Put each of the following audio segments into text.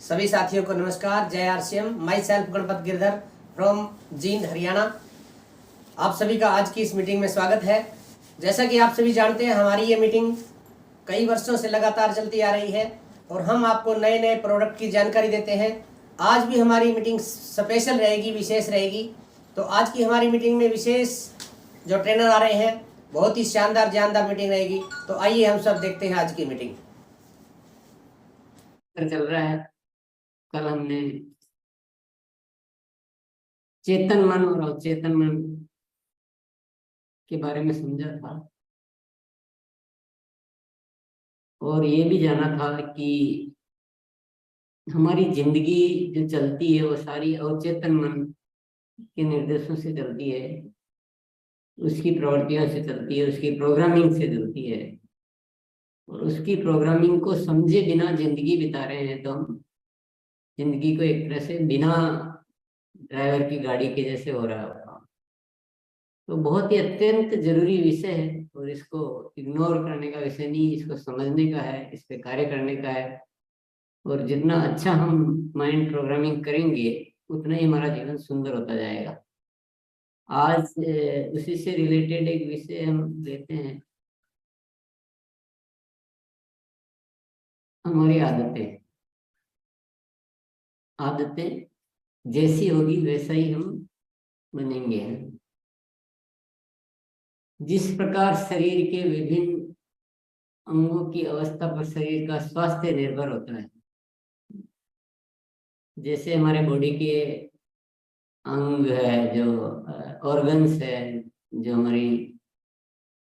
सभी साथियों को नमस्कार। जय RCM. My self Ganpat Girdhar from Jind Haryana. आप सभी का आज की इस मीटिंग में स्वागत है। जैसा कि आप सभी जानते हैं, हमारी ये मीटिंग कई वर्षों से लगातार चलती आ रही है और हम आपको नए नए प्रोडक्ट की जानकारी देते हैं। आज भी हमारी मीटिंग स्पेशल रहेगी, विशेष रहेगी। तो आज की हमारी मीटिंग में विशेष जो ट्रेनर आ रहे हैं, बहुत ही शानदार जानदार मीटिंग रहेगी। तो आइए हम सब देखते हैं आज की मीटिंग। चल रहा है। कल हमने चेतन मन और अवचेतन मन के बारे में समझा था और ये भी जाना था कि हमारी जिंदगी जो चलती है वो सारी अवचेतन मन के निर्देशों से चलती है, उसकी प्रवृत्तियों से चलती है, उसकी प्रोग्रामिंग से चलती है। और उसकी प्रोग्रामिंग को समझे बिना जिंदगी बिता रहे हैं तो हम जिंदगी को एक तरह से बिना ड्राइवर की गाड़ी के जैसे हो रहा होगा। तो बहुत ही अत्यंत जरूरी विषय है और इसको इग्नोर करने का विषय नहीं, इसको समझने का है, इस पे कार्य करने का है। और जितना अच्छा हम माइंड प्रोग्रामिंग करेंगे उतना ही हमारा जीवन सुंदर होता जाएगा। आज उसी से रिलेटेड एक विषय हम लेते हैं, हमारी आदतें। आदतें जैसी होगी वैसा ही हम बनेंगे। जिस प्रकार शरीर के विभिन्न अंगों की अवस्था पर शरीर का स्वास्थ्य निर्भर होता है, जैसे हमारे बॉडी के अंग है, जो ऑर्गन्स है, जो हमारी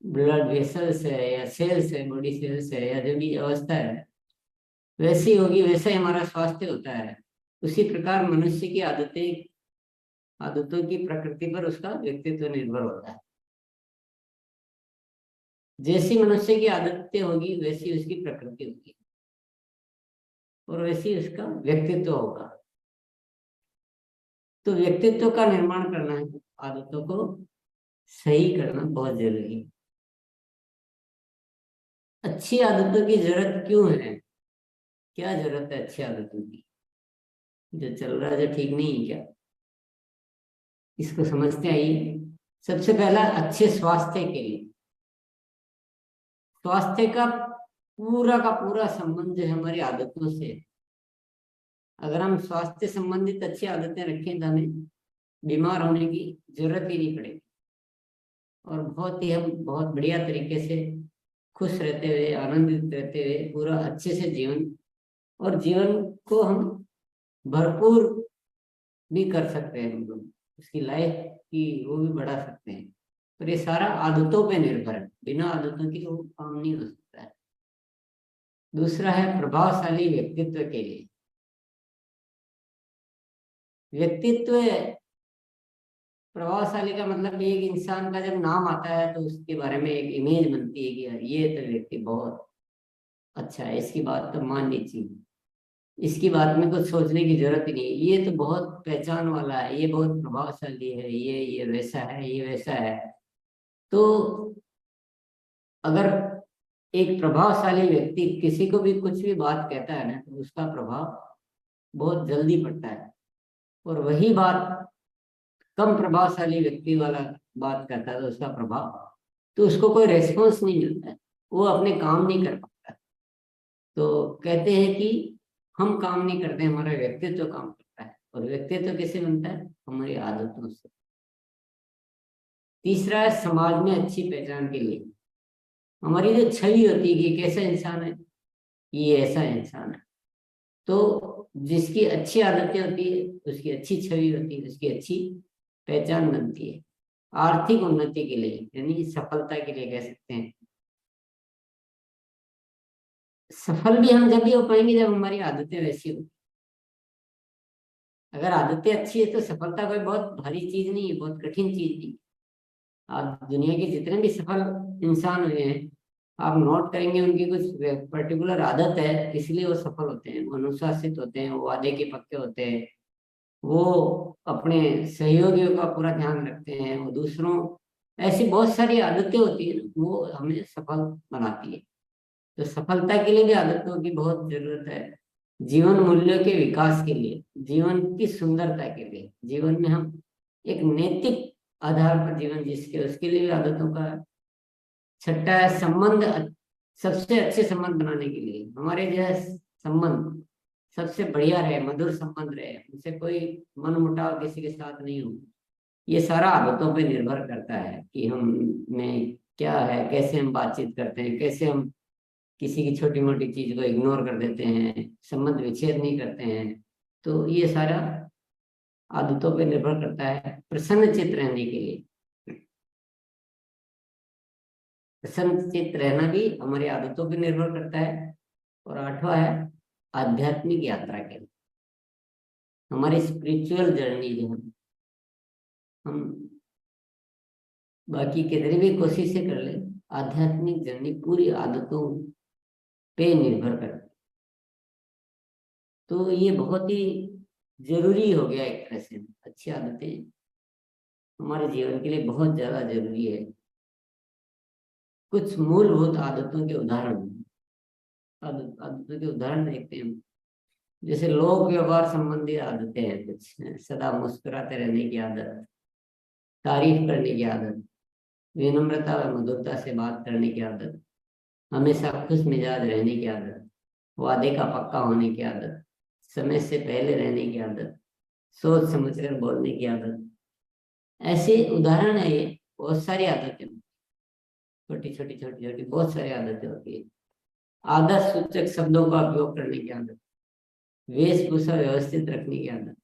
ब्लड वेसल्स है या सेल्स है, बॉडी सेल्स है, या जो भी अवस्था है वैसी होगी, वैसा ही हमारा स्वास्थ्य होता है। उसी प्रकार मनुष्य की आदतों की प्रकृति पर उसका व्यक्तित्व निर्भर होता है। जैसी मनुष्य की आदतें होगी वैसी उसकी प्रकृति होगी और वैसी उसका व्यक्तित्व होगा। तो व्यक्तित्व का निर्माण करना है, आदतों को सही करना बहुत जरूरी है। अच्छी आदतों की जरूरत क्यों है? क्या जरूरत है अच्छी आदतों की? जो चल रहा है जो ठीक नहीं है क्या? इसको समझते आइए। सबसे पहला, अच्छे स्वास्थ्य के लिए। स्वास्थ्य का पूरा संबंध है हमारी आदतों से। अगर हम स्वास्थ्य संबंधित अच्छी आदतें रखें तो हमें बीमार होने की जरूरत ही नहीं पड़ेगी और हम बहुत बढ़िया तरीके से खुश रहते हुए, आनंदित रहते हुए पूरा अच्छे से जीवन को हम भरपूर भी कर सकते हैं। मतलब उसकी लाइफ की वो भी बढ़ा सकते हैं। पर ये सारा आदतों पे निर्भर है, बिना आदतों की वो काम नहीं हो सकता है। दूसरा है प्रभावशाली व्यक्तित्व के लिए। व्यक्तित्व प्रभावशाली का मतलब एक इंसान का जब नाम आता है तो उसके बारे में एक इमेज बनती है कि यार ये तो व्यक्ति बहुत अच्छा है, इसकी बात तो माननी चाहिए, इसकी बात में कुछ सोचने की जरूरत ही नहीं, ये तो बहुत पहचान वाला है, ये बहुत प्रभावशाली है, ये वैसा है, ये वैसा है। तो अगर एक प्रभावशाली व्यक्ति किसी को भी कुछ भी बात कहता है ना, तो उसका प्रभाव बहुत जल्दी पड़ता है। और वही बात कम प्रभावशाली व्यक्ति वाला बात करता है तो उसका प्रभाव, तो उसको कोई रेस्पॉन्स नहीं मिलता है, वो अपने काम नहीं कर पाता। तो कहते हैं कि हम काम नहीं करते, हमारा व्यक्तित्व काम करता है। और व्यक्तित्व कैसे बनता है? हमारी आदतों से। तीसरा है समाज में अच्छी पहचान के लिए। हमारी जो छवि होती है कि कैसा इंसान है, ये ऐसा इंसान है। तो जिसकी अच्छी आदतें होती है उसकी अच्छी छवि होती है, उसकी अच्छी पहचान बनती है। आर्थिक उन्नति के लिए, यानी सफलता के लिए कह सकते हैं। सफल भी हम जब भी हो पाएंगे जब हमारी आदतें वैसी होंगी। अगर आदतें अच्छी है तो सफलता कोई बहुत भारी चीज नहीं है, बहुत कठिन चीज नहीं। आप दुनिया के जितने भी सफल इंसान हुए हैं, आप नोट करेंगे उनकी कुछ पर्टिकुलर आदत है, इसलिए वो सफल होते हैं। वो अनुशासित होते हैं, वो वादे के पक्के होते हैं, वो अपने सहयोगियों का पूरा ध्यान रखते हैं, वो दूसरों, ऐसी बहुत सारी आदतें होती है वो हमें सफल बनाती है। तो सफलता के लिए भी आदतों की बहुत जरूरत है। जीवन मूल्यों के विकास के लिए, जीवन की सुंदरता के लिए, जीवन में हम एक नैतिक आधार पर जीवन जिसके उसके लिए भी आदतों का। छठा है संबंध, सबसे अच्छे संबंध बनाने के लिए, हमारे जो है संबंध सबसे बढ़िया रहे, मधुर संबंध रहे, उनसे कोई मनमुटाव किसी के साथ नहीं हो। ये सारा आदतों पे निर्भर करता है कि हम में क्या है, कैसे हम बातचीत करते हैं, कैसे हम किसी की छोटी मोटी चीज को इग्नोर कर देते हैं, संबंध विच्छेद नहीं करते हैं। तो ये सारा आदतों पे निर्भर करता है। प्रसन्न चित्त रहने के लिए, प्रसन्न चित्त रहना भी हमारी आदतों पे निर्भर करता है। और आठवां है आध्यात्मिक यात्रा के लिए, हमारी स्पिरिचुअल जर्नी जो हम बाकी कितनी भी कोशिशें कर ले, आध्यात्मिक जर्नी पूरी आदतों पे निर्भर करती है। तो ये बहुत ही जरूरी हो गया एक तरह से, अच्छी आदतें हमारे जीवन के लिए बहुत ज्यादा जरूरी है। कुछ मूलभूत आदतों के उदाहरण, आदतों के उदाहरण देखते हैं। जैसे लोक व्यवहार संबंधी आदतें हैं कुछ, सदा मुस्कुराते रहने की आदत, तारीफ करने की आदत, विनम्रता व मधुरता से बात करने की आदत, हमेशा खुश मिजाज रहने की आदत, वादे का पक्का होने की आदत, समय से पहले रहने की आदत, सोच समझकर बोलने की आदत। ऐसे उदाहरण है ये, बहुत सारी आदतें, छोटी छोटी छोटी छोटी बहुत सारी आदतें होती है। आदर्श सूचक शब्दों का उपयोग करने की आदत, वेशभूषा व्यवस्थित रखने की आदत,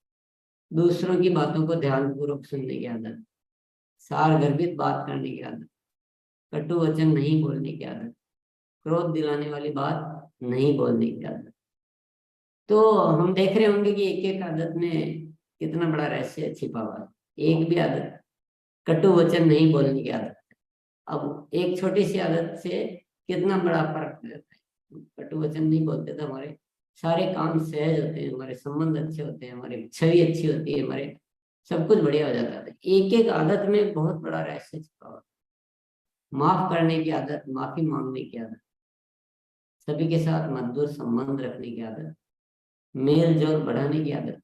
दूसरों की बातों को ध्यानपूर्वक सुनने की आदत, सारगर्भित बात करने की आदत, कटु वचन नहीं बोलने की आदत, क्रोध दिलाने वाली बात नहीं बोलने की आदत। तो हम देख रहे होंगे कि एक एक आदत में कितना बड़ा रहस्य छिपा हुआ है। एक भी आदत, कटु वचन नहीं बोलने की आदत, अब एक छोटी सी आदत से कितना बड़ा फर्क रहता है। कटु वचन नहीं बोलते तो हमारे सारे काम सहज होते हैं, हमारे संबंध अच्छे होते हैं, हमारी छवि अच्छी होती है, हमारे सब कुछ बढ़िया हो जाता है। एक एक आदत में बहुत बड़ा रहस्य छिपा हुआ है। माफ करने की आदत, माफी मांगने की आदत, सभी के साथ मधुर संबंध रखने की आदत, मेल जोल बढ़ाने की आदत,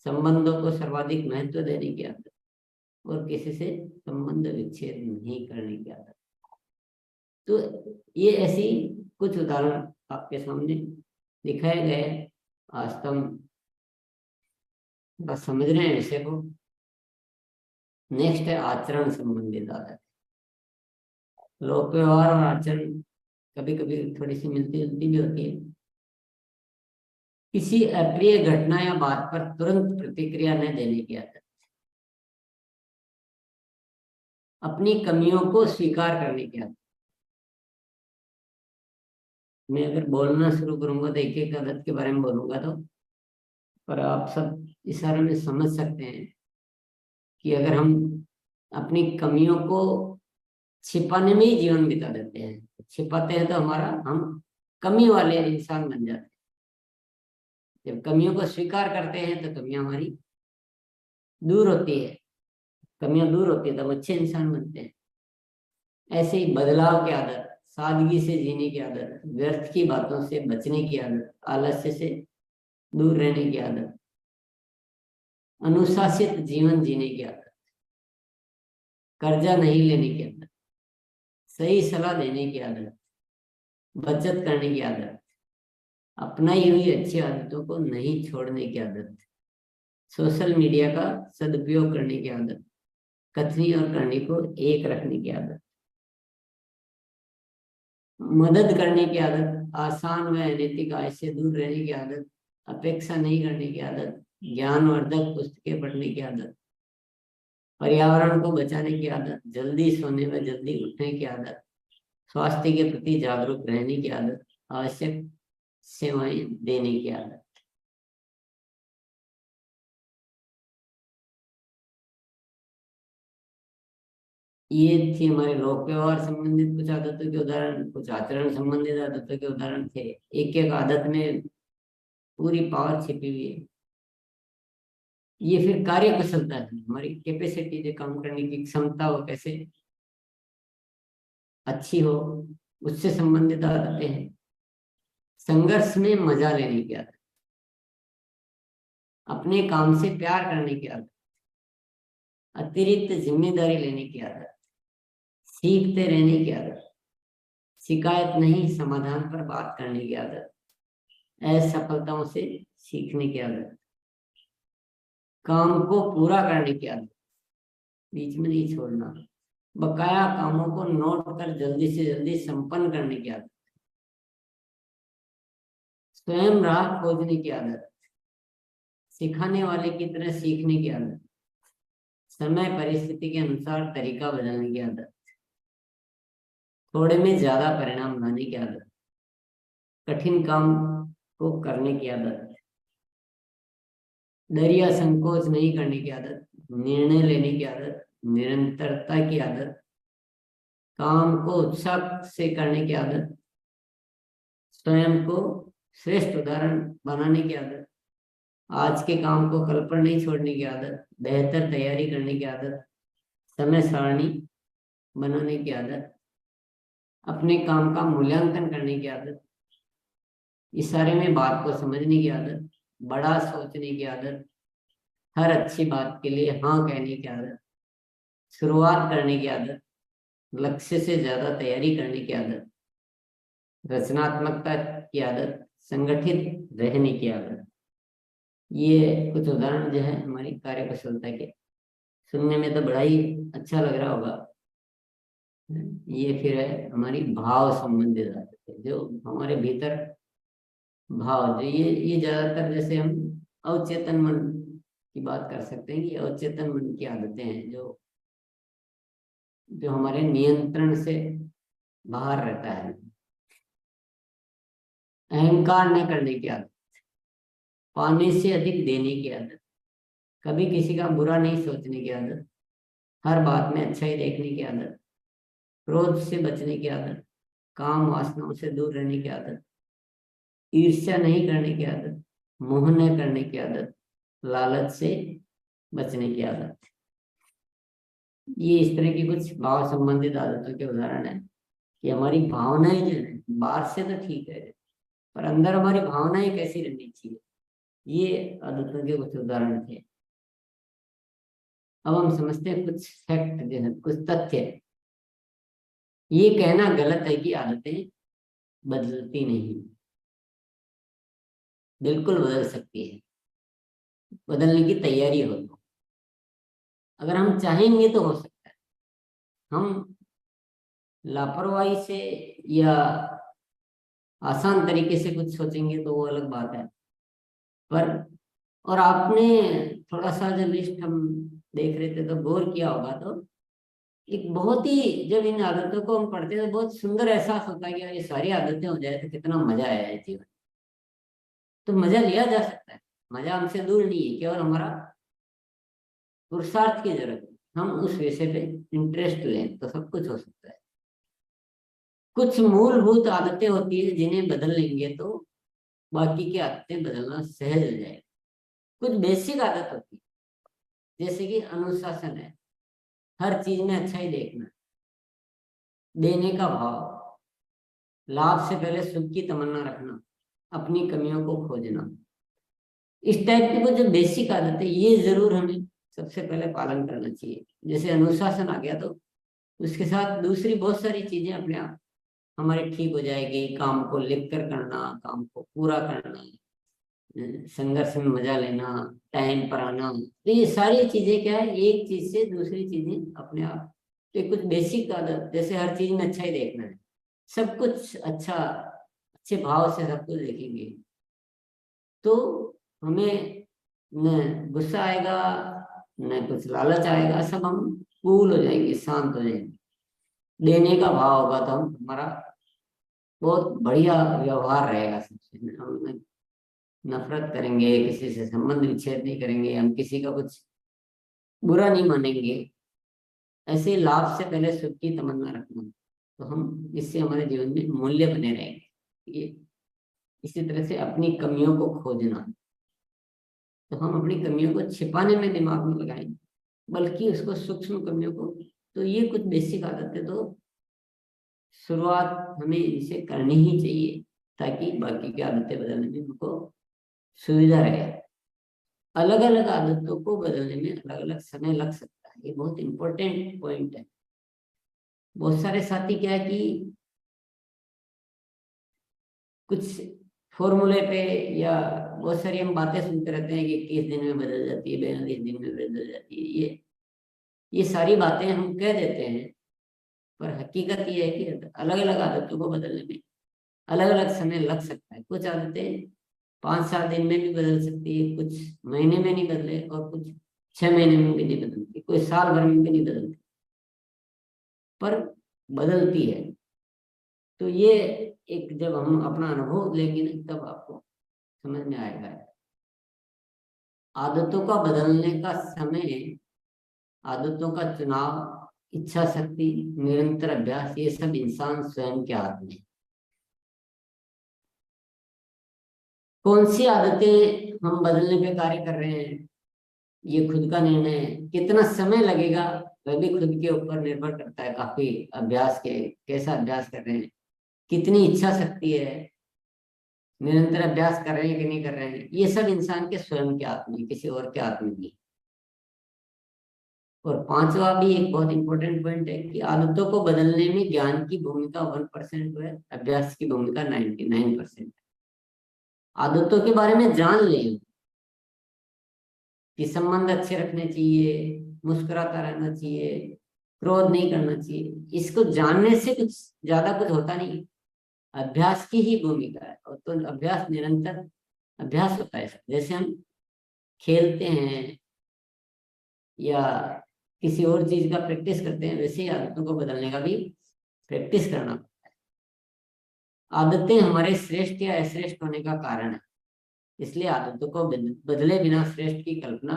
संबंधों को सर्वाधिक महत्व देने की आदत, और किसी से संबंध विच्छेद नहीं करने की आदत। तो ये ऐसी कुछ उदाहरण आपके सामने दिखाए गए। आज तो हम बस समझ रहे हैं विषय को। नेक्स्ट है आचरण संबंधित आदत। लोक व्यवहार और आचरण कभी कभी थोड़ी सी मिलती जुलती भी होती है। किसी अप्रिय घटना या बात पर तुरंत प्रतिक्रिया न देने की आदत, अपनी कमियों को स्वीकार करने की आदत। मैं अगर बोलना शुरू करूंगा तो एक एक आदत के बारे में बोलूंगा, तो पर आप सब इशारे में समझ सकते हैं कि अगर हम अपनी कमियों को छिपाने में ही जीवन बिता देते हैं, छिपाते हैं तो हमारा हम कमी वाले इंसान बन जाते हैं। जब कमियों को स्वीकार करते हैं तो कमियां हमारी दूर होती है, कमियां दूर होती है तो हम अच्छे इंसान बनते हैं। ऐसे ही बदलाव की आदत, सादगी से जीने की आदत, व्यर्थ की बातों से बचने की आदत, आलस्य से दूर रहने की आदत, अनुशासित जीवन जीने की आदत, कर्जा नहीं लेने की आदत, सही सलाह देने की आदत, बचत करने की आदत, अपनाई हुई अच्छी आदतों को नहीं छोड़ने की आदत, सोशल मीडिया का सदुपयोग करने की आदत, कथनी और करनी को एक रखने की आदत, मदद करने की आदत, आसान व अनैतिक आय से दूर रहने की आदत, अपेक्षा नहीं करने की आदत, ज्ञानवर्धक पुस्तकें पढ़ने की आदत, पर्यावरण को बचाने की आदत, जल्दी सोने व जल्दी उठने की आदत, स्वास्थ्य के प्रति जागरूक रहने की आदत, आवश्यक सेवाएं देने की आदत। ये थी हमारे लोक व्यवहार संबंधित कुछ आदतों के उदाहरण, कुछ आचरण संबंधित आदतों के उदाहरण थे। एक एक आदत में पूरी पावर छिपी हुई है। ये फिर कार्य कुशलता है, हमारी कैपेसिटी, जो काम करने की क्षमता हो कैसे अच्छी हो, उससे संबंधित आदतें हैं। संघर्ष में मजा लेने की आदत, अपने काम से प्यार करने की आदत, अतिरिक्त जिम्मेदारी लेने की आदत, सीखते रहने की आदत, शिकायत नहीं समाधान पर बात करने की आदत, असफलताओं से सीखने की आदत, काम को पूरा करने की आदत, बीच में नहीं छोड़ना, बकाया कामों को नोट कर जल्दी से जल्दी संपन्न करने की आदत, स्वयं राह खोजने की आदत, सिखाने वाले की तरह सीखने की आदत, समय परिस्थिति के अनुसार तरीका बदलने की आदत, थोड़े में ज्यादा परिणाम लाने की आदत, कठिन काम को करने की आदत, डर या संकोच नहीं करने की आदत, निर्णय लेने की आदत, निरंतरता की आदत, काम को उत्साह से करने की आदत, स्वयं को श्रेष्ठ उदाहरण बनाने की आदत, आज के काम को कल पर नहीं छोड़ने की आदत, बेहतर तैयारी करने की आदत, समय सारणी बनाने की आदत, अपने काम का मूल्यांकन करने की आदत, इशारे में बात को समझने की आदत, बड़ा सोचने की आदत, हर अच्छी बात के लिए हाँ कहने की आदत, शुरुआत करने की आदत, लक्ष्य से ज्यादा तैयारी करने की आदत, रचनात्मकता की आदत, संगठित रहने की आदत। ये कुछ उदाहरण जो है हमारी कार्य कुशलता के, सुनने में तो बड़ा ही अच्छा लग रहा होगा। ये फिर है हमारी भाव संबंधित आदतें, जो हमारे भीतर भाव, जो ये ज्यादातर जैसे हम अवचेतन मन की बात कर सकते हैं कि अवचेतन मन की आदतें हैं जो जो हमारे नियंत्रण से बाहर रहता है। अहंकार न करने की आदत, पाने से अधिक देने की आदत, कभी किसी का बुरा नहीं सोचने की आदत, हर बात में अच्छा ही देखने की आदत, क्रोध से बचने की आदत, काम वासनाओं से दूर रहने की आदत, ईर्ष्या नहीं करने की आदत, मोह न करने की आदत, लालच से बचने की आदत। ये इस तरह की कुछ भाव संबंधित आदतों के उदाहरण है कि हमारी भावनाएं जो है बाहर से तो ठीक है, पर अंदर हमारी भावनाएं कैसी रहनी चाहिए, ये आदतों के कुछ उदाहरण थे। अब हम समझते हैं कुछ फैक्ट जो है, कुछ तथ्य। ये कहना गलत है कि आदतें बदलती नहीं, बिल्कुल बदल सकती है, बदलने की तैयारी हो तो, अगर हम चाहेंगे तो हो सकता है। हम लापरवाही से या आसान तरीके से कुछ सोचेंगे तो वो अलग बात है। पर और आपने थोड़ा सा जब लिस्ट हम देख रहे थे तो गौर किया होगा, तो एक बहुत ही, जब इन आदतों को हम पढ़ते हैं तो बहुत सुंदर एहसास होता है कि यार ये सारी आदतें हो जाए तो कितना मजा आया है जीवन। तो मजा लिया जा सकता है, मजा हमसे दूर नहीं है, केवल हमारा पुरुषार्थ की जरूरत है, हम उस विषय पे इंटरेस्ट लें तो सब कुछ हो सकता है। कुछ मूलभूत आदतें होती है जिन्हें बदल लेंगे तो बाकी की आदतें बदलना सहज हो जाएगा। कुछ बेसिक आदत होती है, जैसे कि अनुशासन है, हर चीज में अच्छा ही देखना, देने का भाव, लाभ से पहले सुख की तमन्ना रखना, अपनी कमियों को खोजना। इस टाइप की कुछ जो बेसिक आदत है ये जरूर हमें सबसे पहले पालन करना चाहिए। जैसे अनुशासन आ गया तो उसके साथ दूसरी बहुत सारी चीजें अपने आप हमारे ठीक हो जाएगी। काम को लिख कर करना, काम को पूरा करना, संघर्ष में मजा लेना, टाइम पर आना, तो ये सारी चीजें क्या है, एक चीज से दूसरी चीजें अपने आप। तो कुछ बेसिक आदत, जैसे हर चीज में अच्छा ही देखना है, सब कुछ अच्छा, अच्छे भाव से सब कुछ देखेंगे तो हमें न गुस्सा आएगा न कुछ लालच आएगा, सब हम कूल हो जाएंगे, शांत हो जाएंगे। देने का भाव होगा तो हम हमारा बहुत बढ़िया व्यवहार रहेगा सबसे, हम नफरत करेंगे, किसी से संबंध विच्छेद नहीं करेंगे, हम किसी का कुछ बुरा नहीं मानेंगे। ऐसे लाभ से पहले सुख की तमन्ना रखना, तो हम इससे हमारे जीवन में मूल्य बने रहेंगे। ये इसी तरह से अपनी कमियों को खोजना, तो हम अपनी कमियों को छिपाने में दिमाग में लगाएंगे, बल्कि उसको सूक्ष्म कमियों को, तो ये कुछ बेसिक आदतें तो शुरुआत हमें इसे करनी ही चाहिए ताकि बाकी की आदतें बदलने में हमको सुविधा रहे। अलग अलग आदतों को बदलने में अलग अलग समय लग सकता है। ये बहुत इंपॉर्टेंट पॉइंट है। बहुत सारे साथी क्या है कि कुछ फॉर्मूले पे या बहुत सारी हम बातें सुनते रहते हैं कि 21 दिन में बदल जाती है, 42 दिन में बदल जाती है। ये सारी बातें हम कह देते हैं, पर हकीकत ये है कि अलग अलग आदतों को बदलने में अलग अलग समय लग सकता है। कुछ आदतें 5-7 दिन में भी बदल सकती है, कुछ महीने में नहीं बदले, और कुछ 6 महीने में भी नहीं बदलती, कोई साल भर में भी नहीं बदलती, पर बदलती है। तो ये एक जब हम अपना अनुभव लेंगे ना, तब आपको समझ में आएगा। आदतों का बदलने का समय, आदतों का चुनाव, इच्छा शक्ति, निरंतर अभ्यास, ये सब इंसान स्वयं के हाथ में है। कौन सी आदतें हम बदलने पे कार्य कर रहे हैं, ये खुद का निर्णय है। कितना समय लगेगा वह भी खुद के ऊपर निर्भर करता है। काफी अभ्यास के, कैसा अभ्यास कर रहे हैं, कितनी इच्छा शक्ति है, निरंतर अभ्यास कर रहे हैं कि नहीं कर रहे हैं, ये सब इंसान के स्वयं के हाथ में, किसी और के हाथ में नहीं। और पांचवा भी एक बहुत इंपॉर्टेंट पॉइंट है कि आदतों को बदलने में ज्ञान की भूमिका 1% है, अभ्यास की भूमिका 99% है। आदतों के बारे में जान लें कि संबंध अच्छे रखने चाहिए, मुस्कुराता रहना चाहिए, क्रोध नहीं करना चाहिए। इसको जानने से कुछ ज्यादा कुछ होता नहीं, अभ्यास की ही भूमिका है। और तो अभ्यास, निरंतर अभ्यास होता है। जैसे हम खेलते हैं या किसी और चीज का प्रैक्टिस करते हैं, वैसे ही आदतों को बदलने का भी प्रैक्टिस करना पड़ता है। आदतें हमारे श्रेष्ठ या अश्रेष्ठ होने का कारण है, इसलिए आदतों को बदले बिना श्रेष्ठ की कल्पना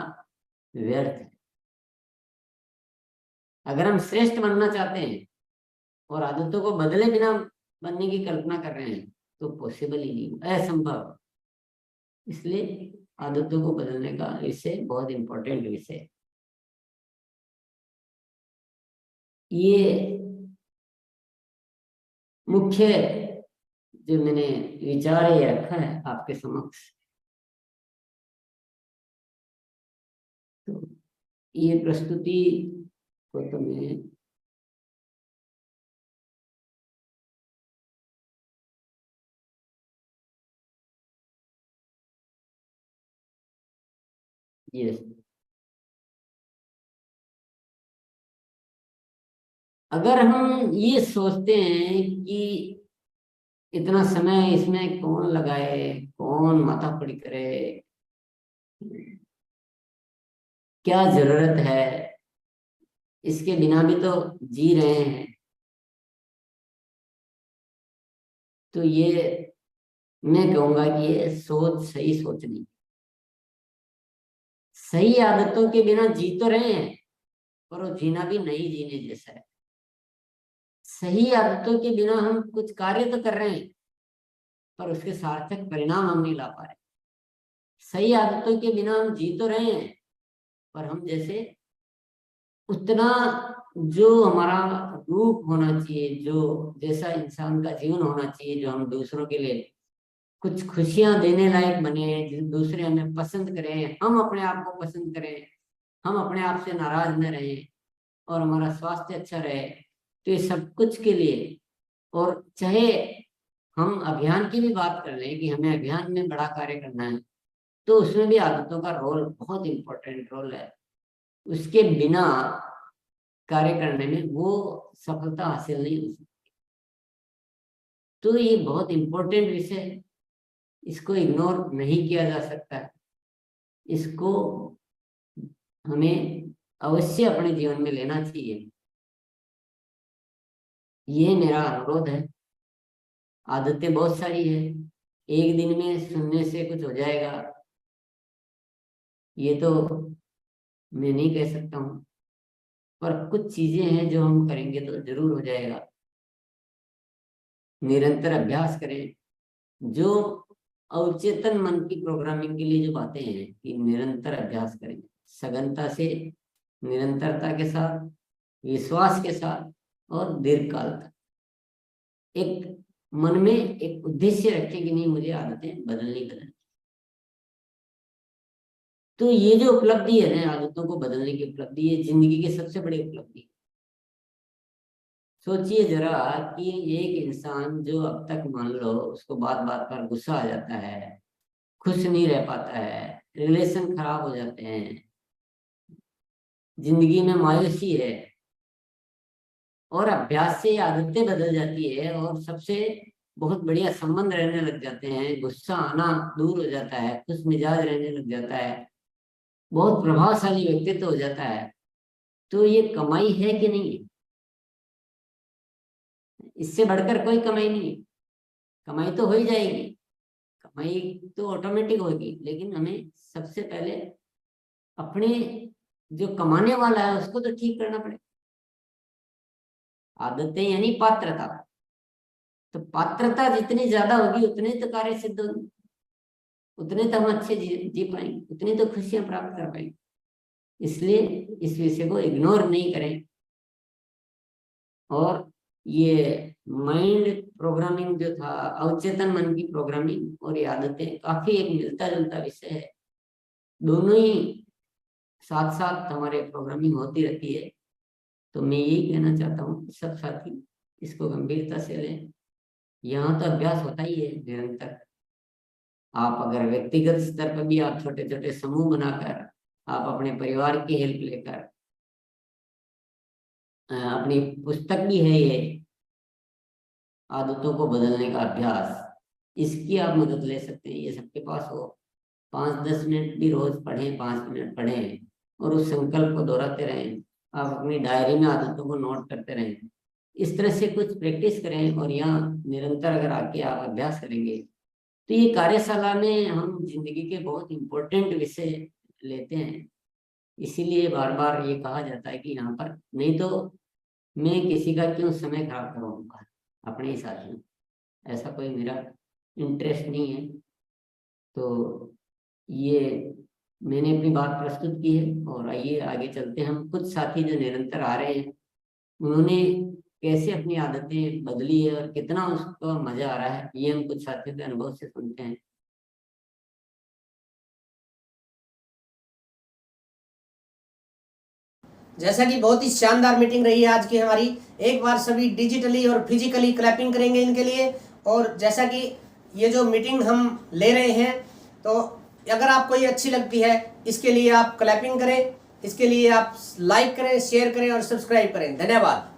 व्यर्थ है। अगर हम श्रेष्ठ बनना चाहते हैं और आदतों को बदले बिना बनने की कल्पना कर रहे हैं, तो पॉसिबल ही नहीं, असंभव। इसलिए आदतों को बदलने का विषय बहुत इंपॉर्टेंट विषय है। ये मुख्य जो मैंने विचार ये रखा है आपके समक्ष, तो ये प्रस्तुति को तो मैं ये अगर हम ये सोचते हैं कि इतना समय इसमें कौन लगाए, कौन माथापड़ी करे, क्या जरूरत है, इसके बिना भी तो जी रहे हैं, तो ये मैं कहूंगा कि ये सोच सही सोच नहीं। सही आदतों के बिना जी तो रहे हैं, पर वो जीना भी नहीं जीने जैसा है। सही आदतों के बिना हम कुछ कार्य तो कर रहे हैं, पर उसके सार्थक परिणाम हम नहीं ला पा रहे। सही आदतों के बिना हम जी तो रहे हैं, पर हम जैसे उतना जो हमारा रूप होना चाहिए, जो जैसा इंसान का जीवन होना चाहिए, जो हम दूसरों के लिए कुछ खुशियां देने लायक बने, दूसरे हमें पसंद करें, हम अपने आप को पसंद करें, हम अपने आप से नाराज न रहें, और हमारा स्वास्थ्य अच्छा रहे, तो ये सब कुछ के लिए, और चाहे हम अभियान की भी बात कर लें कि हमें अभियान में बड़ा कार्य करना है, तो उसमें भी आदतों का रोल बहुत इंपॉर्टेंट रोल है। उसके बिना कार्य करने में वो सफलता हासिल नहीं हो सकती। तो ये बहुत इंपॉर्टेंट विषय है, इसको इग्नोर नहीं किया जा सकता है। इसको हमें अवश्य अपने जीवन में लेना चाहिए। ये मेरा अनुरोध है। आदतें बहुत सारी है, एक दिन में सुनने से कुछ हो जाएगा ये तो मैं नहीं कह सकता हूँ, पर कुछ चीजें हैं जो हम करेंगे तो जरूर हो जाएगा। निरंतर अभ्यास करें। जो अवचेतन मन की प्रोग्रामिंग के लिए जो बातें हैं कि निरंतर अभ्यास करें, सघनता से, निरंतरता के साथ, विश्वास के साथ, और दीर्घ काल तक एक मन में एक उद्देश्य रखें कि नहीं, मुझे आदतें बदलनी। तो ये जो उपलब्धि है ना, आदतों को बदलने की उपलब्धि, ये जिंदगी की सबसे बड़ी उपलब्धि है। सोचिए जरा कि एक इंसान जो अब तक मान लो उसको बात बात पर गुस्सा आ जाता है, खुश नहीं रह पाता है, रिलेशन खराब हो जाते हैं, जिंदगी में मायूसी है, और अभ्यास से ये आदतें बदल जाती है और सबसे बहुत बढ़िया संबंध रहने लग जाते हैं, गुस्सा आना दूर हो जाता है, खुश मिजाज रहने लग जाता है, बहुत प्रभावशाली व्यक्तित्व हो जाता है। तो ये कमाई है कि नहीं है? इससे बढ़कर कोई कमाई नहीं है। कमाई तो हो ही जाएगी, कमाई तो ऑटोमेटिक होगी, लेकिन हमें सबसे पहले अपने जो कमाने वाला है उसको तो ठीक करना पड़ेगा। आदतें यानी पात्रता, तो पात्रता जितनी ज्यादा होगी उतने तो कार्य सिद्ध होंगे, उतने तो हम अच्छे जी पाएंगे, उतनी तो खुशियां प्राप्त कर पाएंगे। इसलिए इस विषय को इग्नोर नहीं करें। और ये माइंड प्रोग्रामिंग जो था, अवचेतन मन की प्रोग्रामिंग और ये आदतें काफी एक मिलता जुलता विषय है। दोनों ही साथ साथ हमारे प्रोग्रामिंग होती रहती है। तो मैं यही कहना चाहता हूँ सब साथी इसको गंभीरता से लें। यहाँ तो अभ्यास होता ही है निरंतर। आप अगर व्यक्तिगत स्तर पर भी आप छोटे छोटे समूह बनाकर, आप अपने परिवार की हेल्प लेकर, अपनी पुस्तक भी है ये आदतों को बदलने का अभ्यास, इसकी आप मदद ले सकते हैं। ये सबके पास हो, 5-10 मिनट भी रोज पढ़ें, 5 मिनट पढ़ें और उस संकल्प को दोहराते रहें। आप अपनी डायरी में आदतों को नोट करते रहें। इस तरह से कुछ प्रैक्टिस करें और यहाँ निरंतर अगर आके आप अभ्यास करेंगे तो ये कार्यशाला में हम जिंदगी के बहुत इंपॉर्टेंट विषय लेते हैं। इसीलिए बार बार ये कहा जाता है कि यहाँ पर, नहीं तो मैं किसी का क्यों समय खराब करूँगा अपने ही साथ में, ऐसा कोई मेरा इंटरेस्ट नहीं है। तो ये मैंने अपनी बात प्रस्तुत की है और आइए आगे चलते हैं। हम कुछ साथी जो निरंतर आ रहे हैं उन्होंने कैसे अपनी आदतें बदली है और कितना उसको मजा आ रहा है, ये हम कुछ साथियों के अनुभव से सुनते हैं। जैसा कि बहुत ही शानदार मीटिंग रही है आज की हमारी। एक बार सभी डिजिटली और फिजिकली क्लैपिंग करेंगे इनके लिए। और जैसा कि ये जो मीटिंग हम ले रहे हैं, तो अगर आपको ये अच्छी लगती है, इसके लिए आप क्लैपिंग करें, इसके लिए आप लाइक करें, शेयर करें और सब्सक्राइब करें। धन्यवाद।